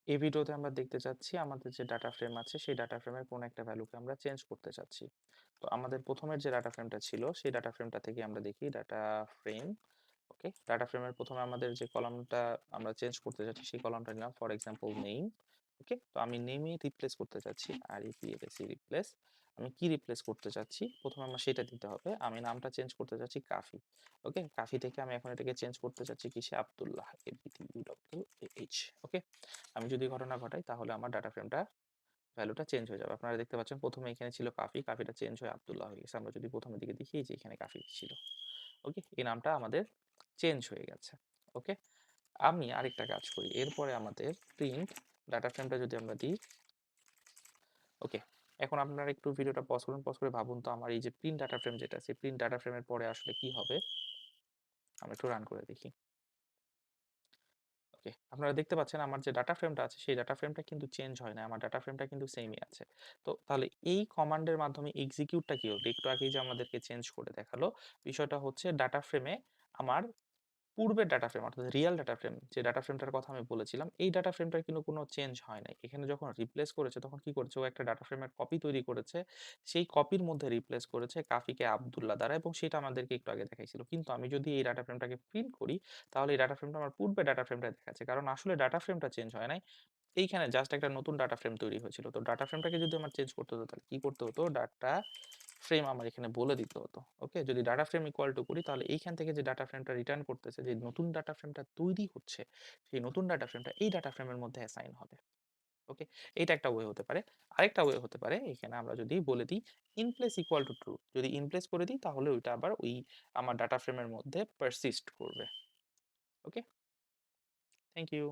এই ভিডিওতে আমরা দেখতে চাচ্ছি আমাদের যে ডাটা ফ্রেম আছে সেই ডাটা ফ্রেমের কোন একটা ভ্যালুকে আমরা চেঞ্জ করতে চাচ্ছি। তো আমাদের প্রথমের যে ডাটা ফ্রেমটা ছিল সেই ডাটা ফ্রেমটা থেকে আমরা দেখি ডাটা ফ্রেম। ওকে, ডাটা ফ্রেমের প্রথমে আমাদের যে কলামটা আমরা চেঞ্জ করতে চাচ্ছি সেই কলামটা নিলাম, ফর এক্সাম্পল নেম। ওকে, তো আমি নেমে রিপ্লেস করতে চাচ্ছি, আর ইপিএলএসি রিপ্লেস। আমি কি রিপ্লেস করতে চাচ্ছি প্রথমে আমার সেটা দিতে হবে। আমি নামটা চেঞ্জ করতে চাচ্ছি কাফি। ওকে, কাফি থেকে আমি এখন এটাকে চেঞ্জ করতে চাচ্ছি কিসে, আব্দুল্লাহ, ABDULLAH। ওকে, আমি যদি ঘটনা ঘটাই তাহলে আমার ডাটা ফ্রেমটা ভ্যালুটা চেঞ্জ হয়ে যাবে। আপনারা দেখতে পাচ্ছেন প্রথমে এখানে ছিল কাফি, কাফিটা চেঞ্জ হয়ে আব্দুল্লাহ হয়ে গেছে। আমরা যদি প্রথমের দিকে দেখি যে এখানে কাফি ছিল। ওকে, এই নামটা আমাদের চেঞ্জ হয়ে গেছে। ওকে, আমি আরেকটা কাজ করি, এরপরে আমাদের প্রিন্ট ডাটা ফ্রেমটা যদি আমরা দিই। ওকে, এখন আপনারা একটু ভিডিওটা পজ করুন, পজ করে ভাবুন তো আমার এই যে প্রিন্ট ডাটা ফ্রেম যেটা আছে, প্রিন্ট ডাটা ফ্রেমের পরে আসলে কি হবে। আমরা একটু রান করে দেখি। ওকে, আপনারা দেখতে পাচ্ছেন আমার যে ডাটা ফ্রেমটা আছে সেই ডাটা ফ্রেমটা কিন্তু চেঞ্জ হয় না, আমার ডাটা ফ্রেমটা কিন্তু সেমই আছে। তো তাহলে এই কমান্ডের মাধ্যমে এক্সিকিউটটা কি হলো, একটু আগেই যে আমাদেরকে চেঞ্জ করে দেখালো, বিষয়টা হচ্ছে ডাটা ফ্রেমে আমার পূর্বের ডাটা ফ্রেম অর্থাৎ রিয়াল ডাটা ফ্রেম, যে ডাটা ফ্রেমটার কথা আমি বলেছিলাম, এই ডাটা ফ্রেমটার কিন্তু কোনো চেঞ্জ হয় নাই। এখানে যখন রিপ্লেস করেছে তখন কি করেছে, ও একটা ডাটা ফ্রেমের কপি তৈরি করেছে, সেই কপির মধ্যে রিপ্লেস করেছে কাফিকে আব্দুল্লাহ দ্বারা, এবং সেটা আমাদেরকে একটু আগে দেখাইছিল। কিন্তু আমি যদি এই ডাটা ফ্রেমটাকে প্রিন্ট করি তাহলে এই ডাটা ফ্রেমটা আমার পূর্বের ডাটা ফ্রেমটা দেখাচ্ছে, কারণ আসলে ডাটা ফ্রেমটা চেঞ্জ হয় নাই, এইখানে জাস্ট একটা নতুন ডাটা ফ্রেম তৈরি হয়েছিল। তো ডাটা ফ্রেমটাকে যদি আমার চেঞ্জ করতে হতো তাহলে কি করতে হতো, ডাটা ফ্রেম আমার এখানে বলে দিতে হতো। ওকে, যদি ডাটা ফ্রেম ইকুয়াল টু করি তাহলে এইখান থেকে যে ডাটা ফ্রেমটা রিটার্ন করতেছে, যে নতুন ডাটা ফ্রেমটা তৈরি হচ্ছে, সেই নতুন ডাটা ফ্রেমটা এই ডাটা ফ্রেমের মধ্যে অ্যাসাইন হবে। ওকে, এইটা একটা ওয়ে হতে পারে। আরেকটা ওয়ে হতে পারে, এখানে আমরা যদি বলে দিই ইনপ্লেস ইকুয়াল টু ট্রু, যদি ইনপ্লেস করে দিই তাহলে ওইটা আবার ওই আমার ডাটা ফ্রেমের মধ্যে পারসিস্ট করবে। ওকে, থ্যাংক ইউ।